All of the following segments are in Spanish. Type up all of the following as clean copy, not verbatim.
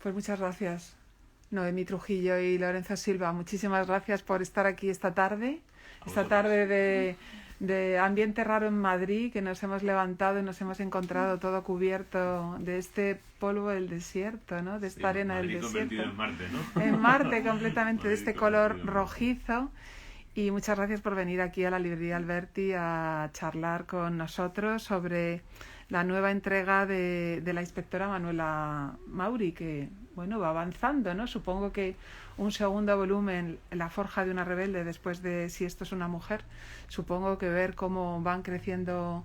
Pues muchas gracias, Noemí Trujillo y Lorenzo Silva. Muchísimas gracias por estar aquí esta tarde de ambiente raro en Madrid, que nos hemos levantado y nos hemos encontrado todo cubierto de este polvo del desierto, ¿no? De esta arena Madrid del desierto. Convertido en Marte, ¿no? En Marte, completamente, de Madrid este color convertido en Marte. rojizo. Y muchas gracias por venir aquí a la librería Alberti a charlar con nosotros sobre la nueva entrega de la inspectora Manuela Mauri, que bueno, va avanzando, ¿no? Supongo que un segundo volumen, La forja de una rebelde, después de Si esto es una mujer, supongo que ver cómo van creciendo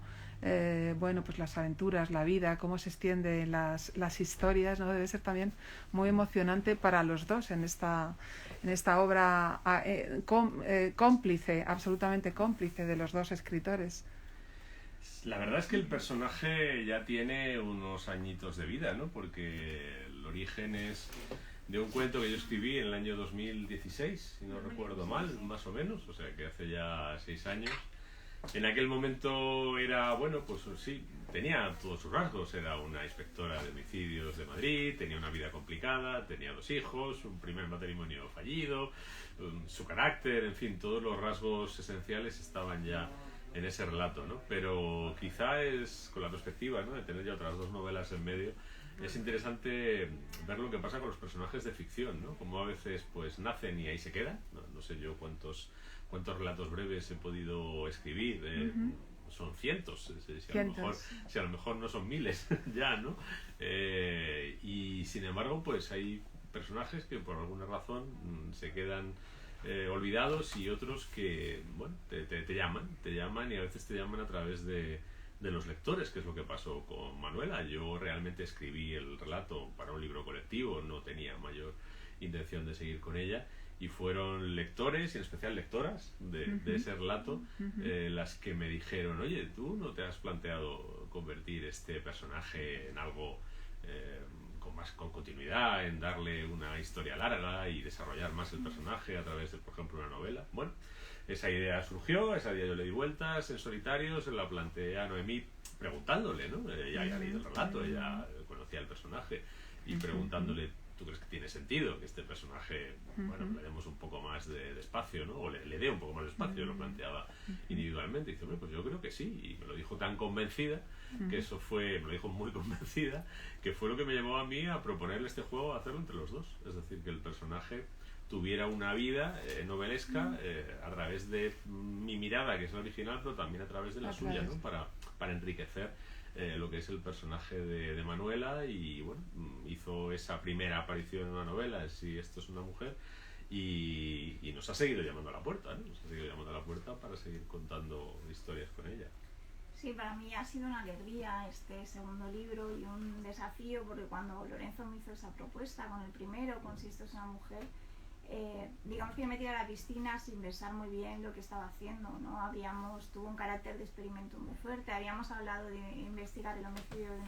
bueno, pues las aventuras, la vida, cómo se extienden las historias, ¿no? Debe ser también muy emocionante para los dos en esta obra cómplice, absolutamente cómplice de los dos escritores. La verdad es que el personaje ya tiene unos añitos de vida, ¿no? Porque el origen es de un cuento que yo escribí en el año 2016, si no recuerdo mal, más o menos, o sea que hace ya 6 años. En aquel momento era, bueno, pues sí, tenía todos sus rasgos. Era una inspectora de homicidios de Madrid, tenía una vida complicada, tenía 2 hijos, un primer matrimonio fallido, su carácter, en fin, todos los rasgos esenciales estaban ya en ese relato, ¿no? Pero quizá es, con la perspectiva, ¿no?, de tener ya otras 2 novelas en medio, es interesante ver lo que pasa con los personajes de ficción, ¿no? Como a veces pues nacen y ahí se quedan. No sé yo cuántos relatos breves he podido escribir. Son cientos, si a lo mejor no son miles ya, ¿no? Y sin embargo, pues hay personajes que por alguna razón se quedan olvidados, y otros que, bueno, te llaman, y a veces te llaman a través de los lectores, que es lo que pasó con Manuela. Yo realmente escribí el relato para un libro colectivo, no tenía mayor intención de seguir con ella, y fueron lectores, y en especial lectoras de ese relato, las que me dijeron: oye, ¿tú no te has planteado convertir este personaje en algo con continuidad, en darle una historia larga y desarrollar más el personaje a través de, por ejemplo, una novela? Bueno, esa idea surgió, ese día yo le di vueltas en solitario, se la planteé a Noemí preguntándole, ¿no? Ella había leído el relato, ella conocía el personaje, y preguntándole: ¿tú crees que tiene sentido que este personaje, bueno, le demos un poco más de espacio, ¿no? O le dé un poco más de espacio? Lo planteaba individualmente. Y dice: hombre, pues yo creo que sí. Y me lo dijo tan convencida, que eso fue, me lo dijo muy convencida, que fue lo que me llevó a mí a proponerle este juego, a hacerlo entre los dos. Es decir, que el personaje tuviera una vida novelesca a través de mi mirada, que es la original, pero también a través de la suya, ¿no? Para enriquecer lo que es el personaje de Manuela. Y bueno, hizo esa primera aparición en una novela, Si esto es una mujer, y nos ha seguido llamando a la puerta, ¿no? Nos ha seguido llamando a la puerta para seguir contando historias con ella. Sí, para mí ha sido una alegría este segundo libro y un desafío, porque cuando Lorenzo me hizo esa propuesta con el primero, con Si esto es una mujer, digamos que yo me tiré a la piscina sin pensar muy bien lo que estaba haciendo, ¿no? Tuvo un carácter de experimento muy fuerte. Habíamos hablado de investigar el homicidio de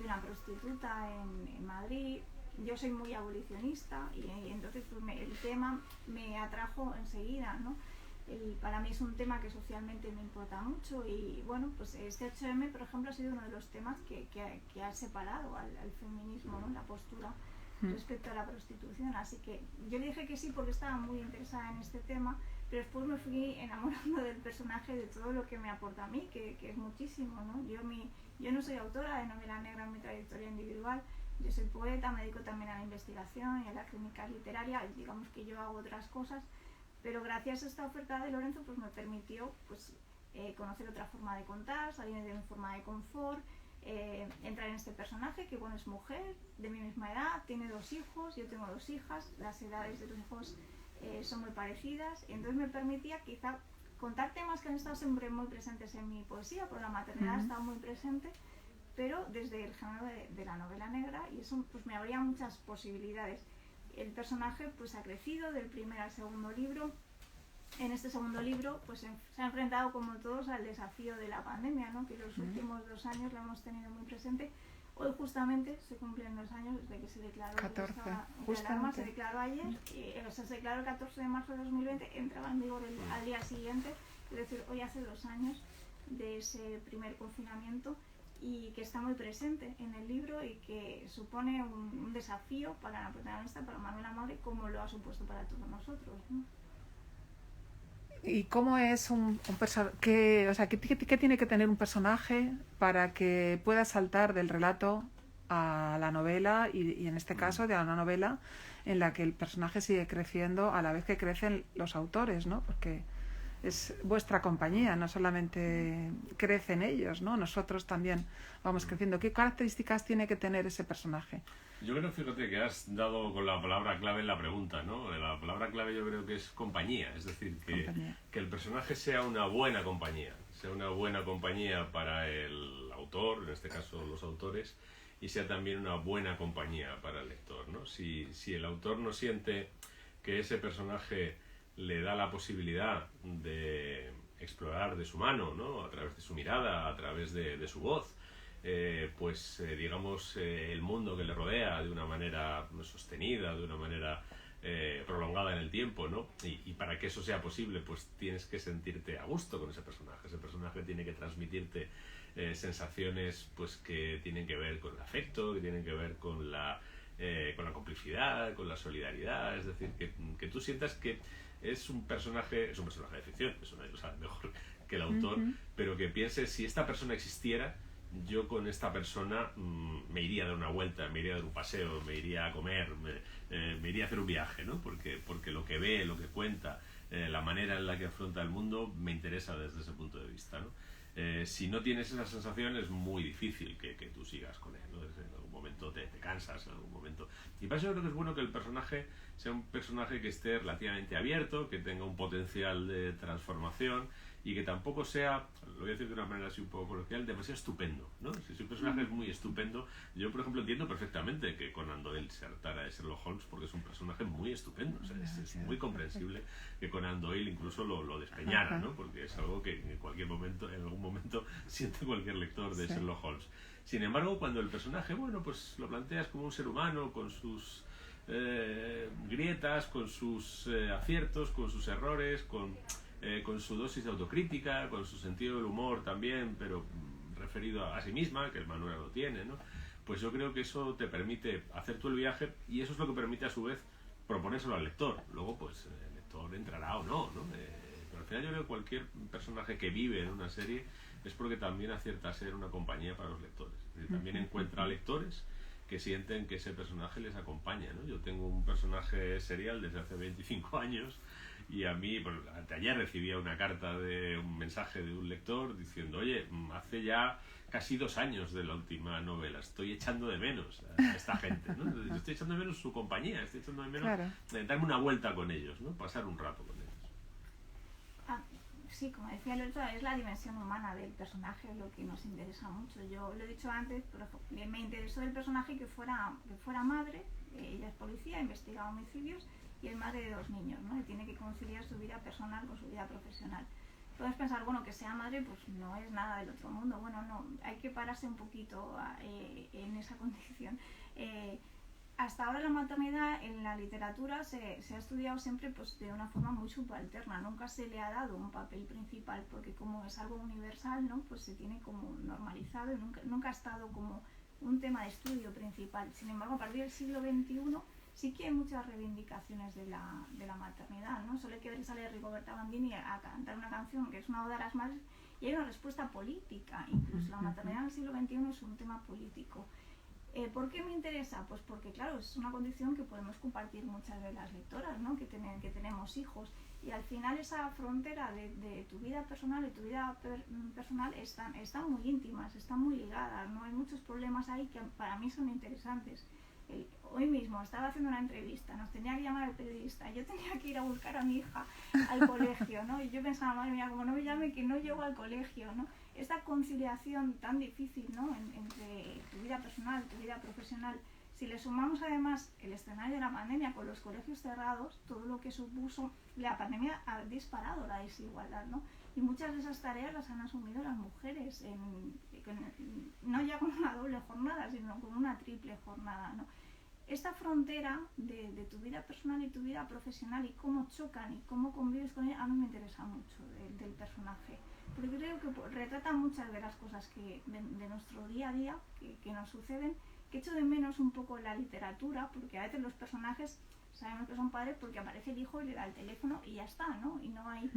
una prostituta en Madrid. Yo soy muy abolicionista, y entonces pues el tema me atrajo enseguida, ¿no? Para mí es un tema que socialmente me importa mucho, y bueno, pues este 8M, por ejemplo, ha sido uno de los temas que ha separado al feminismo, ¿no? La postura respecto a la prostitución. Así que yo le dije que sí porque estaba muy interesada en este tema, pero después me fui enamorando del personaje, de todo lo que me aporta a mí, que es muchísimo, ¿no? Yo no soy autora de novela negra en mi trayectoria individual. Yo soy poeta, me dedico también a la investigación y a la crítica literaria, digamos que yo hago otras cosas, pero gracias a esta oferta de Lorenzo pues me permitió pues conocer otra forma de contar, salir de mi forma de confort, entrar en este personaje que, bueno, es mujer, de mi misma edad, tiene 2 hijos, yo tengo 2 hijas, las edades de los hijos son muy parecidas, y entonces me permitía quizá contar temas que han estado siempre muy presentes en mi poesía, porque la maternidad ha estado muy presente, pero desde el género de la novela negra, y eso pues me abría muchas posibilidades. El personaje pues ha crecido del primer al segundo libro. En este segundo libro pues se ha enfrentado, como todos, al desafío de la pandemia, ¿no? Que los últimos 2 años lo hemos tenido muy presente. Hoy justamente se cumplen 2 años desde que se declaró 14, el alarma. Se declaró ayer, se declaró el 14 de marzo de 2020, entraba en vigor al día siguiente, es decir, hoy hace 2 años de ese primer confinamiento. y que está muy presente en el libro y que supone un desafío para la protagonista, para Manuela Mauri, como lo ha supuesto para todos nosotros, ¿no? ¿Y cómo es un personaje? ¿Qué tiene que tener un personaje para que pueda saltar del relato a la novela y en este caso de una novela en la que el personaje sigue creciendo a la vez que crecen los autores, ¿no? Porque es vuestra compañía, no solamente crecen ellos, ¿no? Nosotros también vamos creciendo. ¿Qué características tiene que tener ese personaje? Yo creo, fíjate, que has dado con la palabra clave en la pregunta, ¿no? La palabra clave yo creo que es compañía, es decir, que el personaje sea una buena compañía para el autor, en este caso los autores, y sea también una buena compañía para el lector, ¿no? Si el autor no siente que ese personaje le da la posibilidad de explorar de su mano, ¿no? A través de su mirada, a través de su voz, digamos, el mundo que le rodea de una manera sostenida, de una manera prolongada en el tiempo, ¿no? Y para que eso sea posible, pues tienes que sentirte a gusto con ese personaje. Ese personaje tiene que transmitirte sensaciones, pues, que tienen que ver con el afecto, que tienen que ver con la complicidad, con la solidaridad. Es decir, que tú sientas que es un personaje de ficción, eso nadie lo sabe mejor que el autor, pero que pienses, si esta persona existiera, yo con esta persona me iría a dar una vuelta, me iría a dar un paseo, me iría a comer, me iría a hacer un viaje, ¿no? Porque lo que ve, lo que cuenta, la manera en la que afronta el mundo, me interesa desde ese punto de vista, ¿no? Si no tienes esa sensación, es muy difícil que tú sigas con él, ¿no? En algún momento te cansas, en algún momento. Y para eso yo creo que es bueno que el personaje sea un personaje que esté relativamente abierto, que tenga un potencial de transformación y que tampoco sea, lo voy a decir de una manera así un poco coloquial, demasiado estupendo, ¿no? Si un personaje es muy estupendo, yo por ejemplo entiendo perfectamente que Conan Doyle se hartara de Sherlock Holmes porque es un personaje muy estupendo, o sea, es muy comprensible que Conan Doyle incluso lo despeñara, ¿no? Porque es algo que en algún momento siente cualquier lector de Sherlock Holmes. Sin embargo, cuando el personaje, bueno, pues lo planteas como un ser humano con sus grietas, con sus aciertos, con sus errores, con su dosis de autocrítica, con su sentido del humor también, pero referido a sí misma, que el Manuela lo tiene, ¿no? Pues yo creo que eso te permite hacer tú el viaje y eso es lo que permite a su vez proponérselo al lector. Luego, pues el lector entrará o no, ¿no? Pero al final yo creo que cualquier personaje que vive en una serie es porque también acierta a ser una compañía para los lectores. Es decir, también encuentra lectores que sienten que ese personaje les acompaña, ¿no? Yo tengo un personaje serial desde hace 25 años y a mí, pues, ayer recibía una carta un mensaje de un lector diciendo, oye, hace ya casi 2 años de la última novela, estoy echando de menos a esta gente, ¿no? Yo estoy echando de menos su compañía, estoy echando de menos darme una vuelta con ellos, ¿no? Pasar un rato con ellos. Sí, como decía el otro, es la dimensión humana del personaje lo que nos interesa mucho. Yo lo he dicho antes, pero me interesó el personaje que fuera madre, ella es policía, investiga homicidios y es madre de 2 niños, ¿no? Y tiene que conciliar su vida personal con su vida profesional. Puedes pensar, bueno, que sea madre pues no es nada del otro mundo. Bueno, no, hay que pararse un poquito en esa condición. Hasta ahora la maternidad en la literatura se ha estudiado siempre pues de una forma muy subalterna, nunca se le ha dado un papel principal porque como es algo universal, ¿no? Pues se tiene como normalizado y nunca ha estado como un tema de estudio principal. Sin embargo, a partir del siglo XXI sí que hay muchas reivindicaciones de la maternidad, ¿no? Solo hay que ver que sale Rigoberta Bandini a cantar una canción que es una oda a las madres y hay una respuesta política, incluso la maternidad en el siglo XXI es un tema político. ¿Por qué me interesa? Pues porque, claro, es una condición que podemos compartir muchas de las lectoras, ¿no? que tenemos hijos. Y al final esa frontera de tu vida personal y tu vida personal están muy íntimas, están muy ligadas, ¿no? Hay muchos problemas ahí que para mí son interesantes. Hoy mismo estaba haciendo una entrevista, nos tenía que llamar el periodista, yo tenía que ir a buscar a mi hija al colegio, ¿no? Y yo pensaba, madre mía, como no me llame, que no llego al colegio, ¿no? Esta conciliación tan difícil, ¿no? Entre tu vida personal y tu vida profesional. Si le sumamos además el escenario de la pandemia con los colegios cerrados, todo lo que supuso la pandemia ha disparado la desigualdad, ¿no? Y muchas de esas tareas las han asumido las mujeres, no ya con una doble jornada, sino con una triple jornada, ¿no? Esta frontera de tu vida personal y tu vida profesional y cómo chocan y cómo convives con ella, a mí me interesa mucho del personaje. porque creo que retrata muchas de las cosas de nuestro día a día que nos suceden, que echo de menos un poco en la literatura, porque a veces los personajes sabemos que son padres porque aparece el hijo y le da el teléfono y ya está, ¿no? Y no hay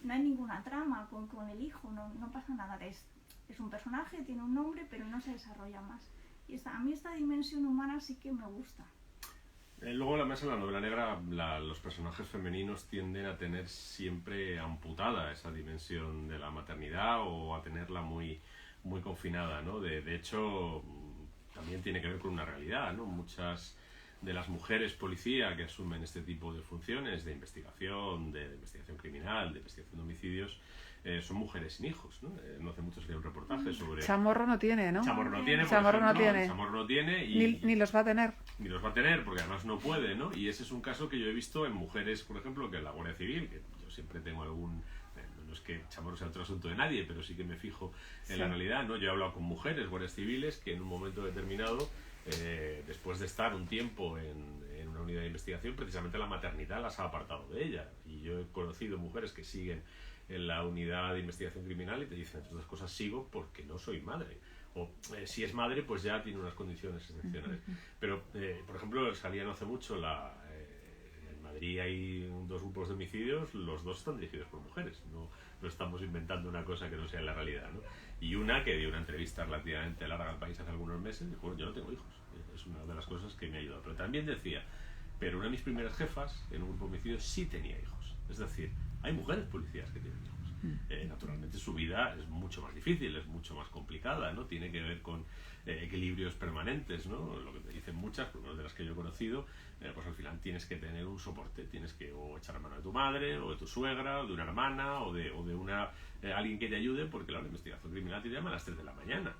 ninguna trama con el hijo, no pasa nada. Es un personaje, tiene un nombre, pero no se desarrolla más. Y a mí esta dimensión humana sí que me gusta. Luego además en la novela negra los personajes femeninos tienden a tener siempre amputada esa dimensión de la maternidad o a tenerla muy, muy confinada, ¿no? De hecho, también tiene que ver con una realidad, ¿no? Muchas de las mujeres policía que asumen este tipo de funciones de investigación criminal, de investigación de homicidios, son mujeres sin hijos, ¿no? No hace mucho salió un reportaje sobre... Chamorro no tiene, ¿no? Chamorro no tiene, Chamorro no tiene. Chamorro no tiene y... Ni los va a tener. Ni los va a tener, porque además no puede, ¿no? Y ese es un caso que yo he visto en mujeres, por ejemplo, que en la Guardia Civil, que yo siempre tengo algún... No es que Chamorro sea otro asunto de nadie, pero sí que me fijo en la realidad, ¿no? Yo he hablado con mujeres, guardias civiles, que en un momento determinado, después de estar un tiempo en una unidad de investigación, precisamente la maternidad las ha apartado de ella. Y yo he conocido mujeres que siguen en la unidad de investigación criminal y te dicen, entre otras cosas, sigo porque no soy madre. O si es madre, pues ya tiene unas condiciones excepcionales. Pero, por ejemplo, salía no hace mucho en Madrid hay 2 grupos de homicidios, los 2 están dirigidos por mujeres. No estamos inventando una cosa que no sea la realidad, ¿no? Y una que dio una entrevista relativamente larga al país hace algunos meses, dijo, bueno, yo no tengo hijos. Es una de las cosas que me ha ayudado. Pero también decía, pero una de mis primeras jefas en un grupo de homicidios sí tenía hijos. Es decir, hay mujeres policías que tienen hijos. Naturalmente su vida es mucho más difícil, es mucho más complicada, ¿no? Tiene que ver con equilibrios permanentes, ¿no? Lo que te dicen muchas, por lo menos de las que yo he conocido, pues al final tienes que tener un soporte, tienes que o echar la mano de tu madre, o de tu suegra, o de una hermana, o de una alguien que te ayude, porque la investigación criminal te llama a las 3 de la mañana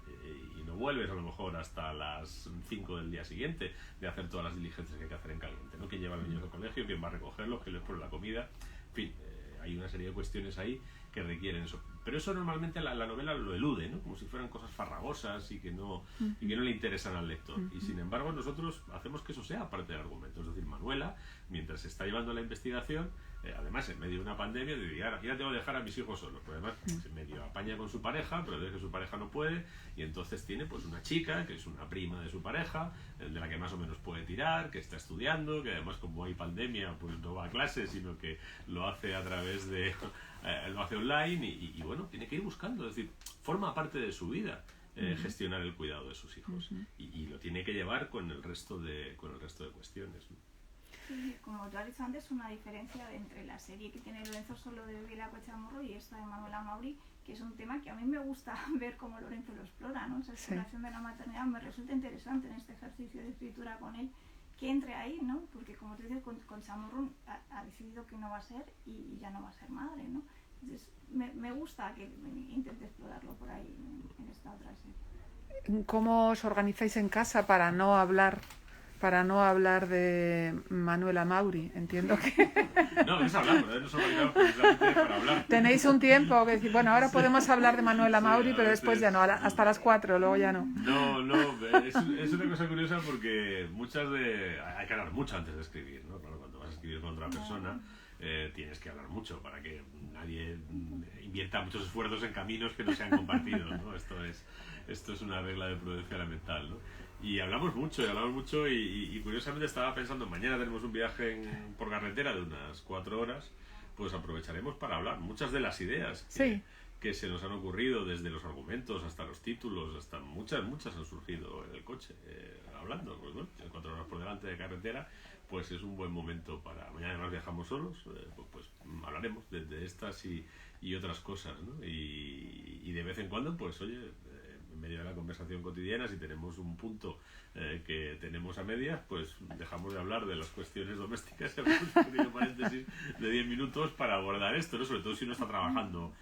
y no vuelves a lo mejor hasta las 5 del día siguiente de hacer todas las diligencias que hay que hacer en caliente, ¿no? Que lleva a los niños al colegio, quién va a recogerlos, quién les pone la comida, en fin, hay una serie de cuestiones ahí que requieren eso. Pero eso normalmente la novela lo elude, ¿no? Como si fueran cosas farragosas y que no le interesan al lector. Y sin embargo nosotros hacemos que eso sea parte del argumento. Es decir, Manuela, mientras se está llevando la investigación, además en medio de una pandemia, de ahora ya tengo que dejar a mis hijos solos. Porque además en medio apaña con su pareja, pero ve que su pareja no puede, y entonces tiene pues una chica, que es una prima de su pareja, de la que más o menos puede tirar, que está estudiando, que además como hay pandemia, pues no va a clase, sino que lo hace a través de... lo hace online y bueno, tiene que ir buscando, es decir, forma parte de su vida gestionar el cuidado de sus hijos y lo tiene que llevar con el resto de cuestiones, ¿no? Sí, como tú has dicho antes, una diferencia entre la serie que tiene Lorenzo Solo de Vila Chamorro y esta de Manuela Mauri, que es un tema que a mí me gusta ver cómo Lorenzo lo explora, ¿no? Esa exploración de la maternidad me resulta interesante en este ejercicio de escritura con él, que entre ahí, ¿no? Porque como te digo, con Chamorro ha decidido que no va a ser y ya no va a ser madre, ¿no? Entonces me gusta que intente explorarlo por ahí en esta otra serie. ¿Cómo os organizáis en casa para no hablar de Manuela Mauri? Entiendo que... No, es hablar, nos organizamos precisamente para hablar. Tenéis un tiempo que decir, bueno, ahora podemos hablar de Manuela Mauri, pero después ya no, hasta las 4, luego ya no. No, es una cosa curiosa porque hay que hablar mucho antes de escribir, ¿no? Claro, cuando vas a escribir con otra persona tienes que hablar mucho para que nadie invierta muchos esfuerzos en caminos que no sean compartidos, ¿no? Esto es una regla de prudencia elemental, ¿no? Y hablamos mucho y curiosamente estaba pensando, mañana tenemos un viaje por carretera de unas 4 horas, pues aprovecharemos para hablar. Muchas de las ideas que se nos han ocurrido, desde los argumentos hasta los títulos, hasta muchas han surgido en el coche, hablando, pues bueno, 4 horas por delante de carretera, pues es un buen momento para... Mañana además viajamos solos, pues hablaremos de estas y otras cosas, ¿no? Y de vez en cuando, pues oye... en medio de la conversación cotidiana, si tenemos un punto que tenemos a medias, pues dejamos de hablar de las cuestiones domésticas y hacemos un pequeño paréntesis de 10 minutos para abordar esto, ¿no? Sobre todo si uno está trabajando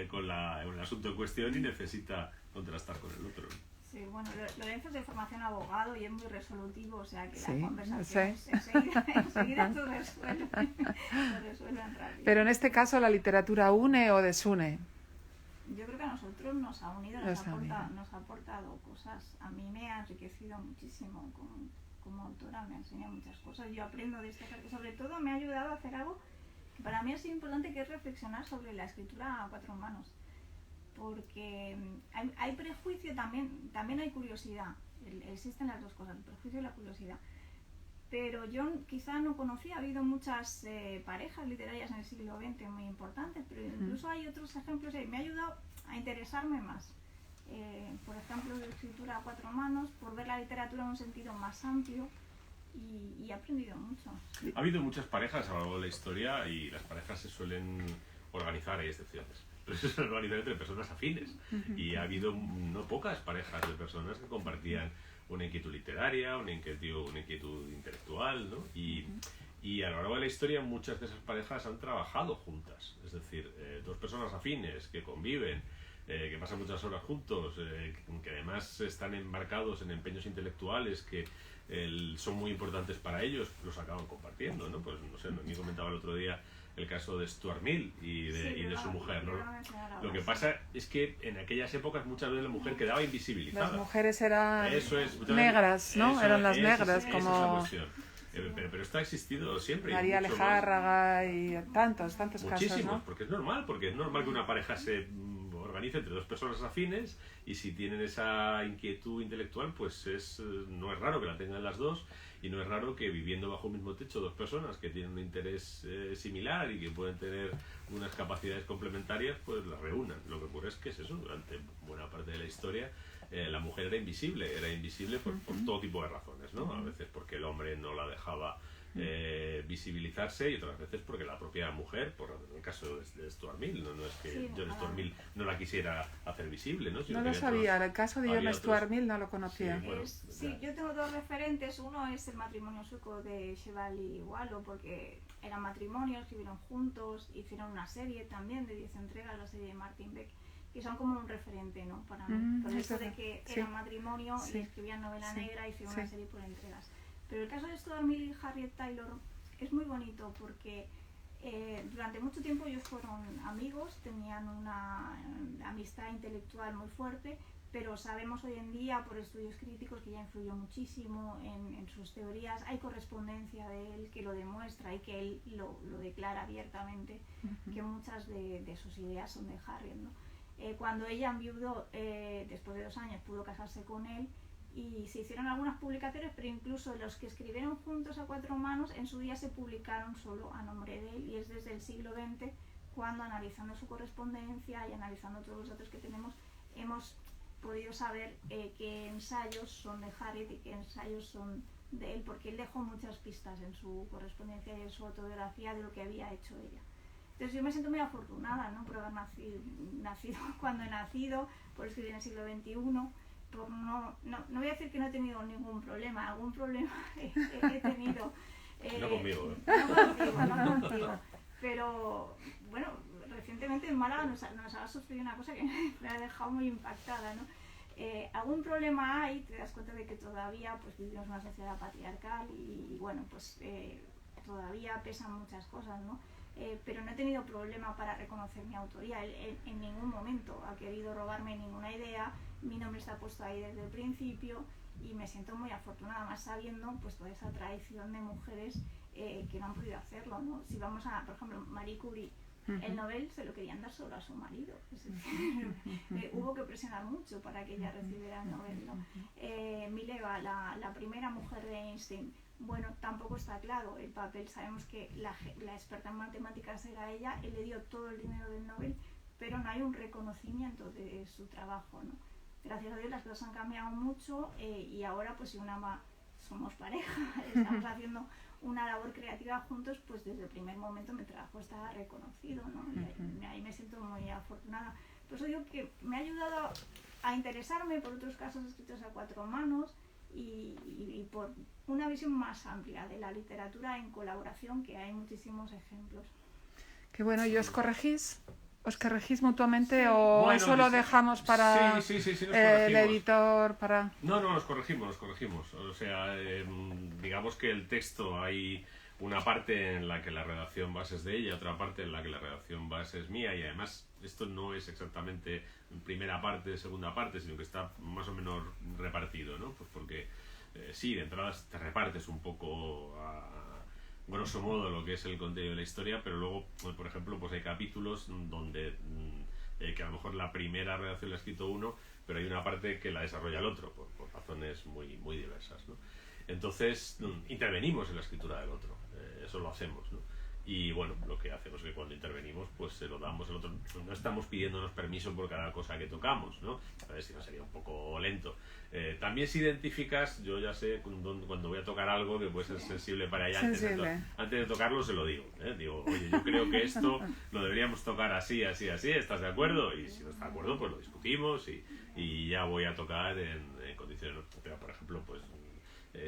con el asunto en cuestión y necesita contrastar con el otro, ¿no? Sí, bueno, Lorenzo es de formación abogado y es muy resolutivo, o sea que sí, la conversación enseguida lo resuelven rápido. Pero en este caso, ¿la literatura une o desune? Yo creo que a nosotros nos ha unido, nos ha aportado cosas. A mí me ha enriquecido muchísimo como autora, me ha enseñado muchas cosas. Yo aprendo de este ejercicio, sobre todo me ha ayudado a hacer algo que para mí ha sido importante, que es reflexionar sobre la escritura a 4 manos. porque hay prejuicio, también hay curiosidad, existen las dos cosas, el prejuicio y la curiosidad. Pero yo quizá no conocía, ha habido muchas parejas literarias en el siglo XX muy importantes, pero incluso hay otros ejemplos y me ha ayudado a interesarme más. Por ejemplo, de escritura a cuatro manos, por ver la literatura en un sentido más amplio y he aprendido mucho. Ha habido muchas parejas a lo largo de la historia y las parejas se suelen organizar, hay excepciones, pero se suelen organizar entre personas afines. Y ha habido no pocas parejas de personas que compartían una inquietud literaria, una inquietud intelectual, ¿no? Y a lo largo de la historia muchas de esas parejas han trabajado juntas, es decir, dos personas afines que conviven, que pasan muchas horas juntos, que además están embarcados en empeños intelectuales que son muy importantes para ellos, los acaban compartiendo, ¿no? Pues no sé, me comentaba el otro día el caso de Stuart Mill y de su mujer, ¿no? Lo que pasa es que en aquellas épocas muchas veces la mujer quedaba invisibilizada. Las mujeres eran negras, ¿no? Eso, eran las negras, como... Esa es la cuestión. Pero esto ha existido siempre. María Lejárraga y tantos muchísimos, casos, ¿no? porque es normal que una pareja se organice entre dos personas afines y si tienen esa inquietud intelectual, pues no es raro que la tengan las dos y no es raro que viviendo bajo un mismo techo dos personas que tienen un interés similar y que pueden tener unas capacidades complementarias, pues las reúnan. Lo que ocurre es que es eso, durante buena parte de la historia la mujer era invisible por todo tipo de razones, ¿no? A veces porque el hombre no la dejaba visibilizarse y otras veces porque la propia mujer, por el caso de Stuart Mill, no es que John Stuart Mill no la quisiera hacer visible, ¿no? No lo sabía, el caso de John Stuart Mill no lo conocía. Sí, yo tengo dos referentes, uno es el matrimonio sueco de Cheval y Wallo, porque eran matrimonios, escribieron juntos, hicieron una serie también de 10 entregas, la serie de Martin Beck, que son como un referente, ¿no? Para mí, por el hecho de que eran matrimonio y escribían novela negra y hicieron una serie por entregas. Pero el caso de Stuart Mill y Harriet Taylor es muy bonito porque durante mucho tiempo ellos fueron amigos, tenían una amistad intelectual muy fuerte, pero sabemos hoy en día por estudios críticos que ella influyó muchísimo en sus teorías. Hay correspondencia de él que lo demuestra y que él lo declara abiertamente, que muchas de sus ideas son de Harriet, ¿no? Cuando ella enviudó, después de 2 años pudo casarse con él y se hicieron algunas publicaciones, pero incluso los que escribieron juntos a cuatro manos en su día se publicaron solo a nombre de él, y es desde el siglo XX cuando, analizando su correspondencia y analizando todos los datos que tenemos, hemos podido saber qué ensayos son de Harriet y qué ensayos son de él, porque él dejó muchas pistas en su correspondencia y en su autobiografía de lo que había hecho ella. Entonces yo me siento muy afortunada, ¿no? Por haber nacido cuando he nacido, por escribir en el siglo XXI, por no voy a decir que no he tenido ningún problema, algún problema he tenido. No conmigo, No contigo. Pero bueno, recientemente en Málaga nos ha sucedido una cosa que me ha dejado muy impactada, ¿no? Algún problema hay, te das cuenta de que todavía pues vivimos una sociedad patriarcal y bueno, pues todavía pesan muchas cosas, ¿no? Pero no he tenido problema para reconocer mi autoría. Él en ningún momento ha querido robarme ninguna idea, mi nombre está puesto ahí desde el principio y me siento muy afortunada, más sabiendo pues toda esa tradición de mujeres que no han podido hacerlo, ¿no? Si vamos a, por ejemplo, Marie Curie, el Nobel se lo querían dar solo a su marido, es decir, hubo que presionar mucho para que ella recibiera el Nobel, ¿no? Mileva, la primera mujer de Einstein, bueno, tampoco está claro el papel, sabemos que la experta en matemáticas era ella, él le dio todo el dinero del Nobel, pero no hay un reconocimiento de su trabajo, ¿no? Gracias a Dios las cosas han cambiado mucho y ahora pues si somos pareja, estamos haciendo una labor creativa juntos, pues desde el primer momento mi trabajo está reconocido, ¿no? Y ahí me siento muy afortunada. Por eso digo que me ha ayudado a interesarme por otros casos escritos a cuatro manos y por una visión más amplia de la literatura en colaboración, que hay muchísimos ejemplos. Qué bueno, ¿y os corregís? ¿Os corregís mutuamente o bueno, eso lo dejamos para sí, el editor? No, nos corregimos. O sea, digamos que el texto hay una parte en la que la redacción base es de ella, otra parte en la que la redacción base es mía, y además esto no es exactamente primera parte, segunda parte, sino que está más o menos repartido, ¿no? Pues porque sí, de entrada te repartes un poco a grosso modo lo que es el contenido de la historia, pero luego, por ejemplo, pues hay capítulos donde que a lo mejor la primera redacción la ha escrito uno, pero hay una parte que la desarrolla el otro, por razones muy, muy diversas, ¿no? Entonces, intervenimos en la escritura del otro, eso lo hacemos, ¿no? Y bueno, lo que hacemos es que cuando intervenimos, pues se lo damos al otro. No estamos pidiéndonos permiso por cada cosa que tocamos, ¿no? A ver si no sería un poco lento. También si identificas, yo ya sé cuando voy a tocar algo que puede ser sensible para ella, antes de tocarlo se lo digo, ¿eh? Digo, oye, yo creo que esto lo deberíamos tocar así, así, así, ¿estás de acuerdo? Y si no está de acuerdo, pues lo discutimos y ya voy a tocar en condiciones. Pero, por ejemplo, pues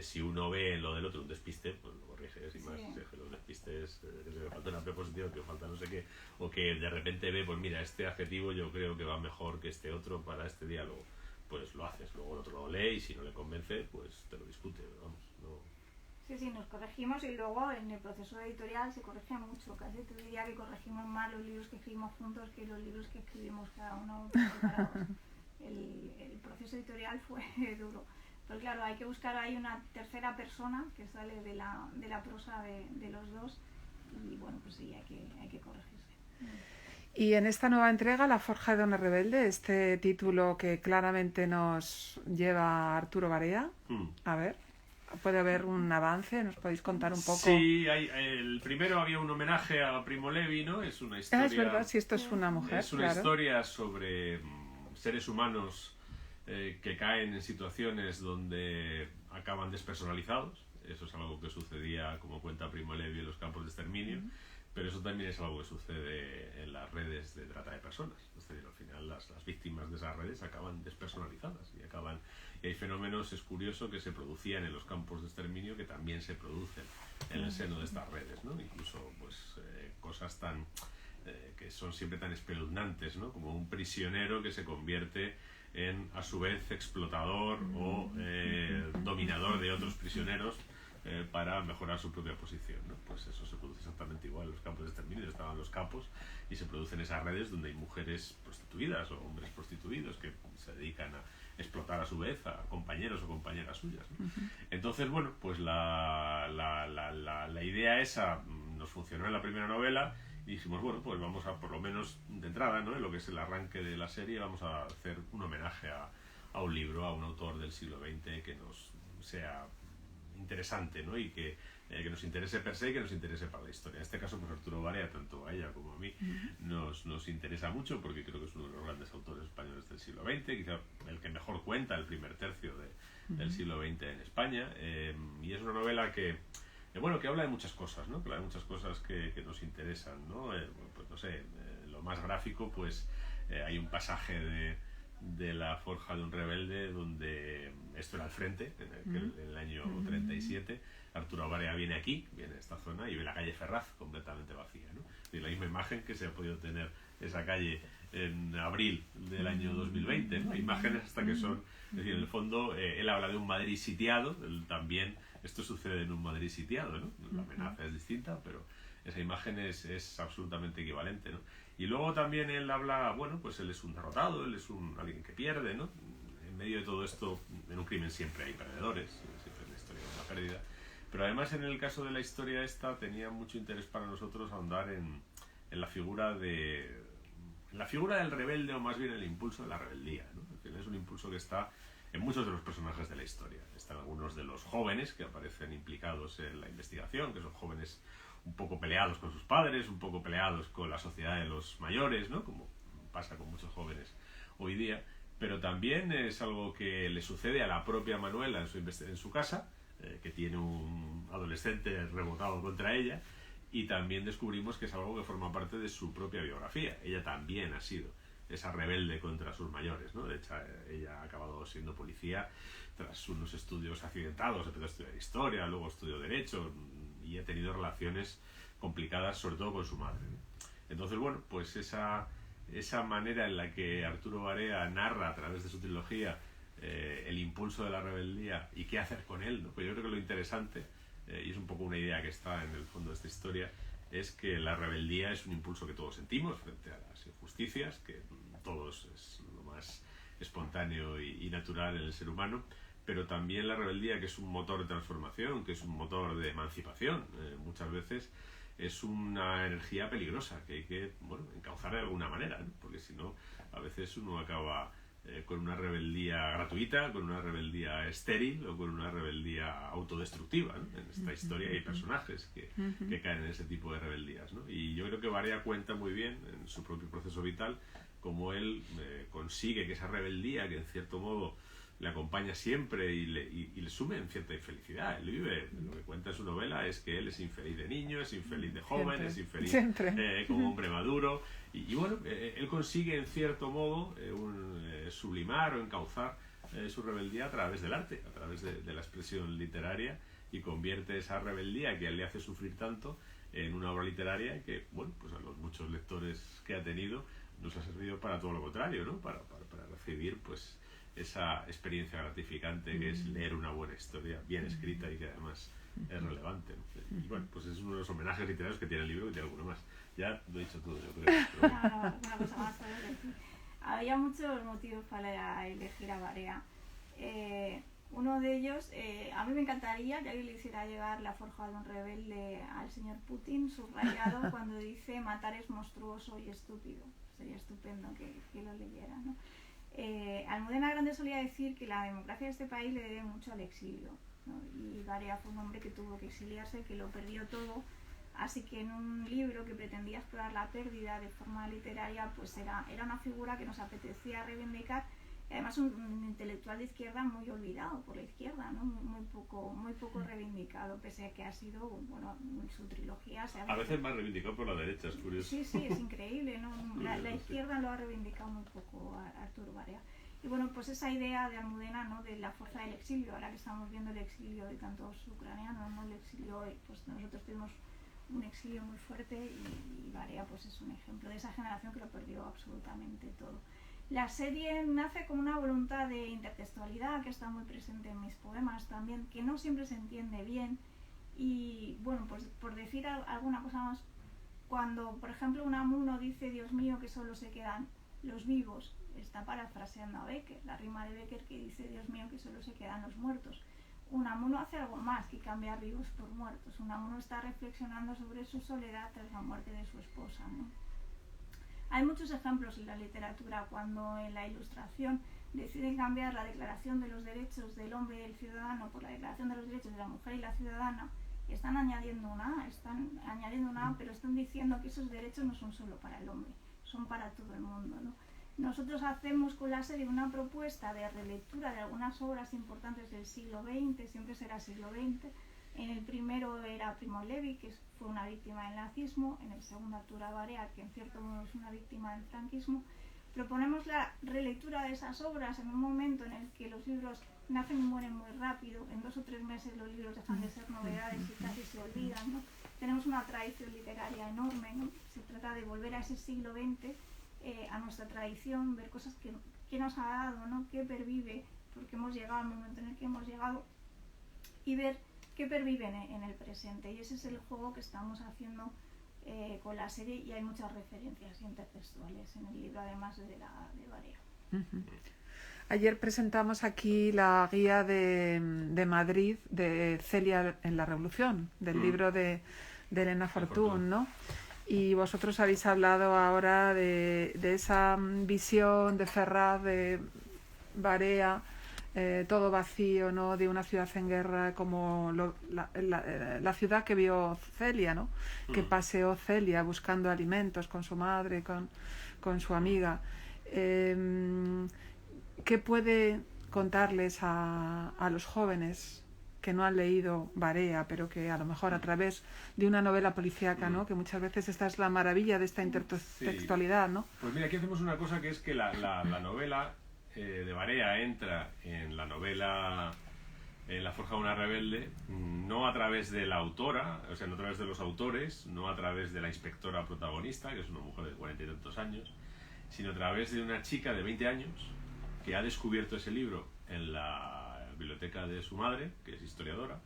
si uno ve en lo del otro un despiste, pues lo corriges y más. Que los despistes, que me falta una preposición, que falta no sé qué, o que de repente ve, pues mira, este adjetivo yo creo que va mejor que este otro para este diálogo, pues lo haces. Luego el otro lo lee y si no le convence, pues te lo discute, vamos, no. Sí, nos corregimos y luego en el proceso editorial se corrige mucho. Casi te diría que corregimos más los libros que escribimos juntos que los libros que escribimos cada uno separados. El proceso editorial fue duro. Pero claro, hay que buscar ahí una tercera persona que sale de la prosa de los dos y bueno, pues sí, hay que corregirse. Y en esta nueva entrega, La forja de una rebelde, este título que claramente nos lleva a Arturo Barea, a ver, ¿puede haber un avance? ¿Nos podéis contar un poco? Sí, el primero había un homenaje a Primo Levi, ¿no? Es una historia... es verdad, si esto es una mujer, es una historia sobre seres humanos que caen en situaciones donde acaban despersonalizados. Eso es algo que sucedía, como cuenta Primo Levi, en los campos de exterminio, pero eso también es algo que sucede en las redes de trata de personas. Es decir, al final las víctimas de esas redes acaban despersonalizadas y hay fenómenos, es curioso, que se producían en los campos de exterminio que también se producen en el seno de estas redes, ¿no? Incluso pues cosas tan que son siempre tan espeluznantes, ¿no? Como un prisionero que se convierte en, a su vez, explotador o dominador de otros prisioneros para mejorar su propia posición, ¿no? Pues eso se produce exactamente igual en los campos de exterminio. Estaban los capos y se producen esas redes donde hay mujeres prostituidas o hombres prostituidos que se dedican a explotar a su vez a compañeros o compañeras suyas, ¿no? Entonces, bueno, pues la idea esa nos funcionó en la primera novela. Y dijimos, bueno, pues vamos a, por lo menos de entrada, ¿no? En lo que es el arranque de la serie, vamos a hacer un homenaje a un libro, a un autor del siglo XX que nos sea interesante, ¿no? Y que nos interese per se y que nos interese para la historia. En este caso, pues Arturo Barea, tanto a ella como a mí, nos interesa mucho porque creo que es uno de los grandes autores españoles del siglo XX, quizá el que mejor cuenta el primer tercio del siglo XX en España. Y es una novela que habla de muchas cosas, ¿no? Que habla de muchas cosas que nos interesan, ¿no? Pues no sé, lo más gráfico, pues hay un pasaje de La forja de un rebelde donde esto era al frente, en el año 37. Arturo Barea viene aquí, viene a esta zona y ve la calle Ferraz completamente vacía, ¿no? Y la misma imagen que se ha podido tener esa calle en abril del año 2020, ¿no? Imágenes hasta que son, es decir, en el fondo él habla de un Madrid sitiado, también esto sucede en un Madrid sitiado, ¿no? La amenaza es distinta, pero esa imagen es absolutamente equivalente, ¿no? Y luego también él habla, bueno, pues él es un derrotado, él es alguien que pierde, ¿no? En medio de todo esto, en un crimen siempre hay perdedores, siempre es la historia de una pérdida. Pero además, en el caso de la historia esta, tenía mucho interés para nosotros ahondar en la figura del rebelde, o más bien el impulso de la rebeldía, ¿no? Es un impulso que está en muchos de los personajes de la historia. Están algunos de los jóvenes que aparecen implicados en la investigación, que son jóvenes un poco peleados con sus padres, un poco peleados con la sociedad de los mayores, ¿no? Como pasa con muchos jóvenes hoy día. Pero también es algo que le sucede a la propia Manuela en su casa, que tiene un adolescente rebotado contra ella, y también descubrimos que es algo que forma parte de su propia biografía. Ella también ha sido esa rebelde contra sus mayores, ¿no? De hecho, ella ha acabado siendo policía tras unos estudios accidentados. Empezó a estudiar historia, luego estudió derecho y ha tenido relaciones complicadas, sobre todo con su madre, ¿no? Entonces, bueno, pues esa manera en la que Arturo Barea narra a través de su trilogía el impulso de la rebeldía y qué hacer con él, ¿no? Pues yo creo que lo interesante, y es un poco una idea que está en el fondo de esta historia, es que la rebeldía es un impulso que todos sentimos frente a las injusticias, que todos es lo más espontáneo y natural en el ser humano, pero también la rebeldía, que es un motor de transformación, que es un motor de emancipación, muchas veces es una energía peligrosa que hay que, bueno, encauzar de alguna manera, ¿no? Porque si no, a veces uno acaba con una rebeldía gratuita, con una rebeldía estéril o con una rebeldía autodestructiva, ¿no? En esta historia hay personajes que caen en ese tipo de rebeldías, ¿no? Y yo creo que Barea cuenta muy bien en su propio proceso vital cómo él consigue que esa rebeldía, que en cierto modo le acompaña siempre y le sume en cierta infelicidad. Él vive, lo que cuenta en su novela es que él es infeliz de niño, es infeliz de joven, es infeliz como hombre maduro. Y bueno, él consigue en cierto modo sublimar o encauzar su rebeldía a través del arte, a través de la expresión literaria, y convierte esa rebeldía que a él le hace sufrir tanto en una obra literaria que, bueno, pues a los muchos lectores que ha tenido nos ha servido para todo lo contrario, ¿no? Para recibir, pues, esa experiencia gratificante que es leer una buena historia bien escrita y que además es relevante, ¿no? Y bueno, pues es uno de los homenajes literarios que tiene el libro y tiene alguno más. Ya lo he dicho todo, yo creo. Pero bueno. Una cosa más para decir. Había muchos motivos para elegir a Barea. Uno de ellos, a mí me encantaría que alguien le hiciera llegar La forja de un rebelde al señor Putin, subrayado, cuando dice matar es monstruoso y estúpido. Sería estupendo que lo leyera, ¿no? Almudena Grande solía decir que la democracia de este país le debe mucho al exilio, ¿no? Y Barea fue un hombre que tuvo que exiliarse, que lo perdió todo, así que en un libro que pretendía explorar la pérdida de forma literaria, pues era una figura que nos apetecía reivindicar, y además un intelectual de izquierda muy olvidado por la izquierda, ¿no? Muy poco reivindicado, pese a que ha sido, bueno, su trilogía se ha... A veces más reivindicado por la derecha, es curioso. Sí, es increíble, ¿no? La izquierda lo ha reivindicado muy poco a Arturo Barea. Y bueno, pues esa idea de Almudena, ¿no? De la fuerza del exilio, ahora que estamos viendo el exilio de tantos ucranianos, ¿no? El exilio, pues nosotros tuvimos un exilio muy fuerte y Barea pues es un ejemplo de esa generación que lo perdió absolutamente todo. La serie nace con una voluntad de intertextualidad que está muy presente en mis poemas también, que no siempre se entiende bien. Y bueno, pues por decir alguna cosa más, cuando por ejemplo Unamuno dice Dios mío que solo se quedan los vivos, está parafraseando a Becker, la rima de Becker que dice Dios mío que solo se quedan los muertos. Unamuno hace algo más que cambiar vivos por muertos. Unamuno está reflexionando sobre su soledad tras la muerte de su esposa, ¿no? Hay muchos ejemplos en la literatura cuando en la Ilustración deciden cambiar la Declaración de los Derechos del Hombre y del Ciudadano por la Declaración de los Derechos de la Mujer y la Ciudadana. Están añadiendo una A, pero están diciendo que esos derechos no son solo para el hombre, son para todo el mundo, ¿no? Nosotros hacemos con la serie una propuesta de relectura de algunas obras importantes del siglo XX, siempre será siglo XX. En el primero era Primo Levi, que fue una víctima del nazismo. En el segundo Arturo Barea, que en cierto modo es una víctima del franquismo. Proponemos la relectura de esas obras en un momento en el que los libros nacen y mueren muy rápido. En 2 o 3 meses los libros dejan de ser novedades y casi se olvidan, ¿no? Tenemos una tradición literaria enorme, ¿no? Se trata de volver a ese siglo XX, a nuestra tradición, ver cosas que nos ha dado, ¿no? Que pervive, porque hemos llegado al momento en el que hemos llegado, y ver que perviven en el presente. Y ese es el juego que estamos haciendo con la serie, y hay muchas referencias intertextuales en el libro, además de Barea. Ayer presentamos aquí la guía de Madrid de Celia en la Revolución, del libro de Elena Fortún, ¿no? Y vosotros habéis hablado ahora de esa visión de Ferraz, de Barea, todo vacío, ¿no? De una ciudad en guerra, como la ciudad que vio Celia, ¿no? Que paseó Celia buscando alimentos con su madre, con su amiga. ¿Qué puede contarles a los jóvenes que no han leído Barea, pero que a lo mejor a través de una novela policíaca, ¿no? Que muchas veces esta es la maravilla de esta intertextualidad, ¿no? Pues mira, aquí hacemos una cosa, que es que la novela de Barea entra en la novela en La forja de una rebelde, no a través de la autora, o sea, no a través de los autores, no a través de la inspectora protagonista, que es una mujer de 40 y tantos años, sino a través de una chica de 20 años que ha descubierto ese libro en la biblioteca de su madre, que es historiadora,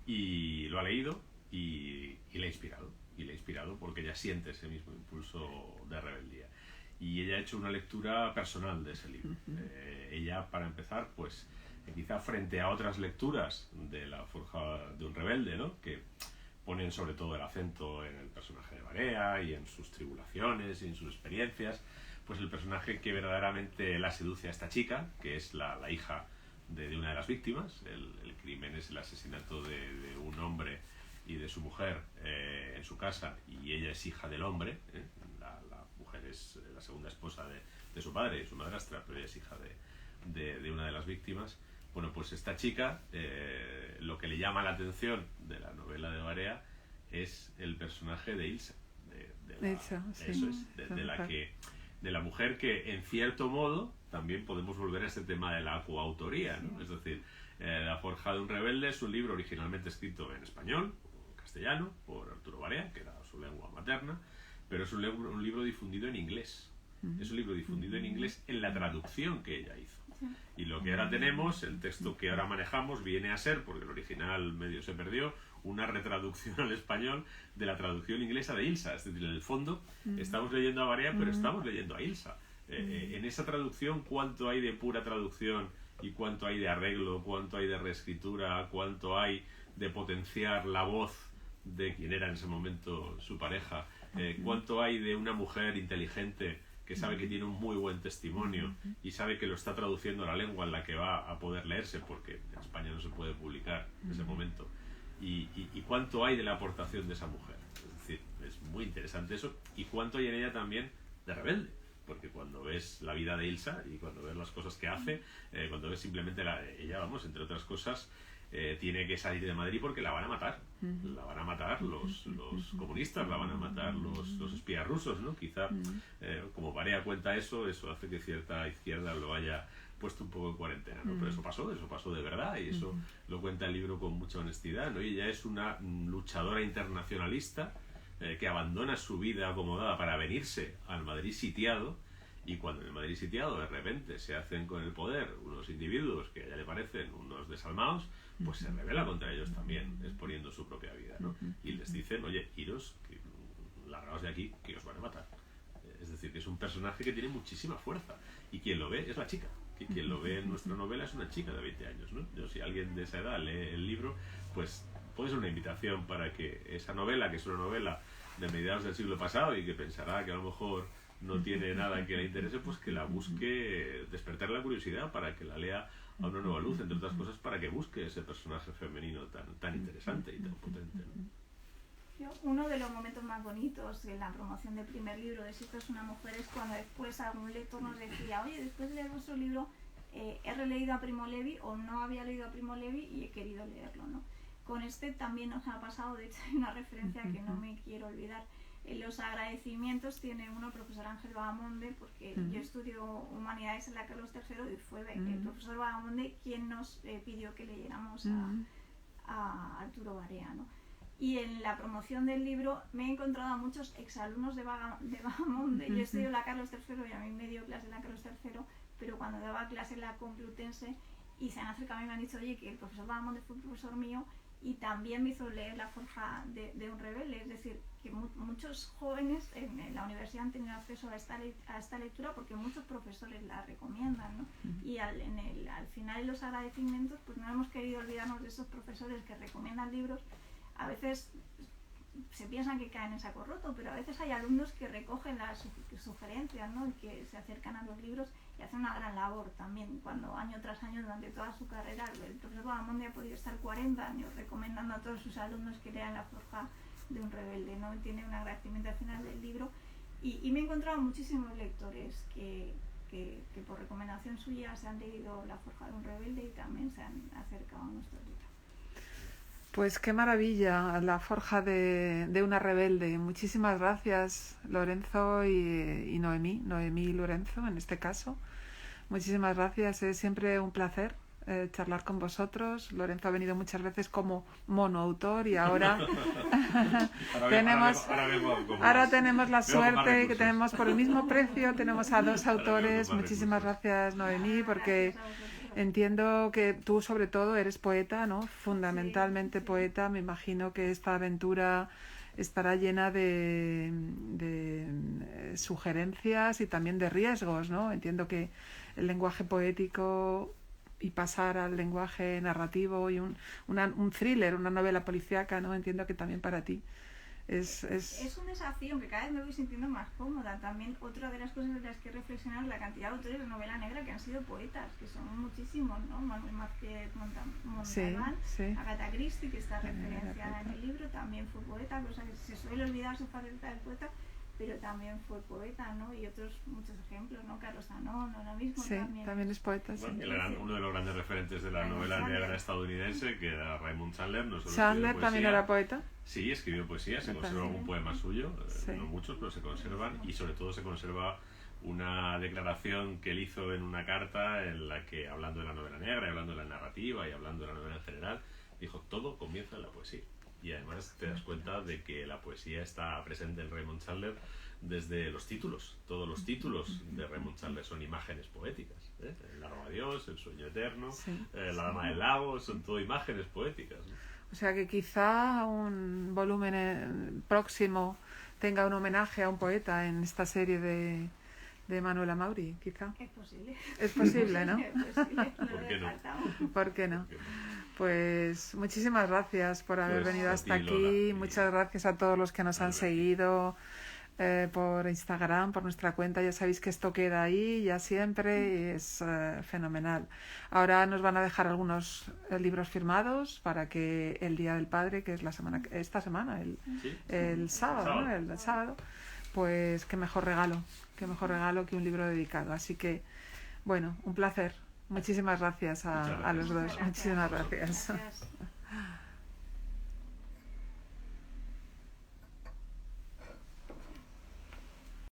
y lo ha leído y le ha inspirado. Y le ha inspirado porque ella siente ese mismo impulso de rebeldía. Y ella ha hecho una lectura personal de ese libro. Ella, para empezar, pues quizá frente a otras lecturas de La forja de un rebelde, ¿no? Que ponen sobre todo el acento en el personaje de Barea y en sus tribulaciones y en sus experiencias, pues el personaje que verdaderamente la seduce a esta chica, que es la hija de una de las víctimas. El crimen es el asesinato de un hombre y de su mujer en su casa, y ella es hija del hombre, la mujer es la segunda esposa de su padre y su madrastra, pero ella es hija de una de las víctimas. Bueno, pues esta chica, lo que le llama la atención de la novela de Barea es el personaje de Ilsa, de la mujer que, en cierto modo, también podemos volver a este tema de la coautoría, ¿no? Es decir, La forja de un rebelde es un libro originalmente escrito en español, en castellano, por Arturo Barea, que era su lengua materna, pero es un libro difundido en inglés. Es un libro difundido en inglés en la traducción que ella hizo. Y lo que ahora tenemos, el texto que ahora manejamos, viene a ser, porque el original medio se perdió, una retraducción al español de la traducción inglesa de Ilsa. Es decir, en el fondo estamos leyendo a Barea, pero estamos leyendo a Ilsa. En esa traducción, ¿cuánto hay de pura traducción y cuánto hay de arreglo, cuánto hay de reescritura, cuánto hay de potenciar la voz de quien era en ese momento su pareja, cuánto hay de una mujer inteligente que sabe que tiene un muy buen testimonio y sabe que lo está traduciendo a la lengua en la que va a poder leerse, porque en España no se puede publicar en ese momento, y cuánto hay de la aportación de esa mujer. Es decir, es muy interesante eso, y cuánto hay en ella también de rebelde, porque cuando ves la vida de Ilsa y cuando ves las cosas que hace, cuando ves simplemente ella, vamos, entre otras cosas, tiene que salir de Madrid porque la van a matar. La van a matar los comunistas, la van a matar los espías rusos, ¿no? Quizá, como Barea cuenta eso hace que cierta izquierda lo haya puesto un poco en cuarentena, ¿no? Pero eso pasó de verdad, y eso lo cuenta el libro con mucha honestidad, ¿no? Y ella es una luchadora internacionalista que abandona su vida acomodada para venirse al Madrid sitiado, y cuando en el Madrid sitiado de repente se hacen con el poder unos individuos que a ella le parecen unos desalmados, pues se rebela contra ellos también, exponiendo su propia vida, ¿no? Y les dicen, oye, iros, largaos de aquí, que os van a matar. Es decir, que es un personaje que tiene muchísima fuerza, y quien lo ve es la chica, que quien lo ve en nuestra novela es una chica de 20 años, ¿no? Yo, si alguien de esa edad lee el libro, pues puede ser una invitación para que esa novela, que es una novela de mediados del siglo pasado y que pensará que a lo mejor no tiene nada que le interese, pues que la busque, despertar la curiosidad para que la lea a una nueva luz, entre otras cosas para que busque ese personaje femenino tan interesante y tan potente, ¿no? Uno de los momentos más bonitos en la promoción del primer libro de Si esto es una mujer es cuando después algún lector nos decía, oye, después de leer vuestro libro he releído a Primo Levi, o no había leído a Primo Levi y he querido leerlo, ¿no? Con este también nos ha pasado, de hecho hay una referencia que no me quiero olvidar. Los agradecimientos tiene uno, profesor Ángel Vagamonde, porque yo estudio Humanidades en la Carlos III y fue el profesor Vagamonde quien nos pidió que leyéramos a Arturo Barea, ¿no? Y en la promoción del libro me he encontrado a muchos exalumnos de Vagamonde. Yo estudio la Carlos III y a mí me dio clase en la Carlos III, pero cuando daba clase en la Complutense y se han acercado a mí y me han dicho, oye, que el profesor Vagamonde fue un profesor mío y también me hizo leer La forja de un rebelde. Es decir, que muchos jóvenes en la universidad han tenido acceso a esta lectura porque muchos profesores la recomiendan, ¿no? Y al final de los agradecimientos, pues no hemos querido olvidarnos de esos profesores que recomiendan libros. A veces se piensan que caen en saco roto, pero a veces hay alumnos que recogen las sugerencias, ¿no? Y que se acercan a los libros y hacen una gran labor también, cuando año tras año durante toda su carrera el profesor Vagamonde ha podido estar 40 años recomendando a todos sus alumnos que lean La forja de un rebelde, ¿no? Y tiene un agradecimiento al final del libro, y me he encontrado muchísimos lectores que por recomendación suya se han leído La forja de un rebelde y también se han acercado a nuestros libros. Pues qué maravilla, La forja de una rebelde. Muchísimas gracias, Lorenzo y Noemí y Lorenzo en este caso. Muchísimas gracias, es siempre un placer charlar con vosotros. Lorenzo ha venido muchas veces como monoautor y ahora tenemos la suerte que tenemos por el mismo precio, tenemos a dos autores. Muchísimas gracias, Noemí, porque entiendo que tú sobre todo eres poeta, ¿no? Fundamentalmente poeta. Me imagino que esta aventura estará llena de sugerencias y también de riesgos, ¿no? Entiendo que el lenguaje poético y pasar al lenguaje narrativo y un thriller, una novela policíaca, ¿no? Entiendo que también para ti es un desafío, aunque cada vez me voy sintiendo más cómoda. También otra de las cosas en las que he reflexionado es la cantidad de autores de novela negra que han sido poetas, que son muchísimos, ¿no? Manuel Márquez Montalbán, Agatha Christie, que está referenciada en el libro, también fue poeta, cosa que se suele olvidar su faceta del poeta, pero también fue poeta, ¿no? Y otros muchos ejemplos, ¿no? Carlos Tanón, ahora mismo también es poeta. Bueno, uno de los grandes referentes de la novela negra estadounidense, que era Raymond Chandler. No solo ¿Chandler también era poeta? Sí, escribió poesía, se conserva algún poema suyo, no muchos, pero se conservan, y sobre todo se conserva una declaración que él hizo en una carta en la que, hablando de la novela negra, y hablando de la narrativa y hablando de la novela en general, dijo: todo comienza en la poesía. Y además te das cuenta de que la poesía está presente en Raymond Chandler desde los títulos. Todos los títulos de Raymond Chandler son imágenes poéticas, ¿eh? El largo adiós, el sueño eterno, la dama del lago, son todo imágenes poéticas, ¿no? O sea que quizá un volumen próximo tenga un homenaje a un poeta en esta serie de Manuela Mauri, quizá. Es posible. Es posible, ¿no? Es posible. ¿Por qué no? ¿Por qué no? Pues muchísimas gracias por haber venido hasta aquí. Muchas gracias a todos los que nos han seguido por Instagram, por nuestra cuenta. Ya sabéis que esto queda ahí ya siempre y es fenomenal. Ahora nos van a dejar algunos libros firmados para que el Día del Padre, que es esta semana, el sábado, ¿no? El sábado, pues qué mejor regalo que un libro dedicado. Así que, bueno, un placer. Muchísimas gracias a los dos. Muchísimas gracias.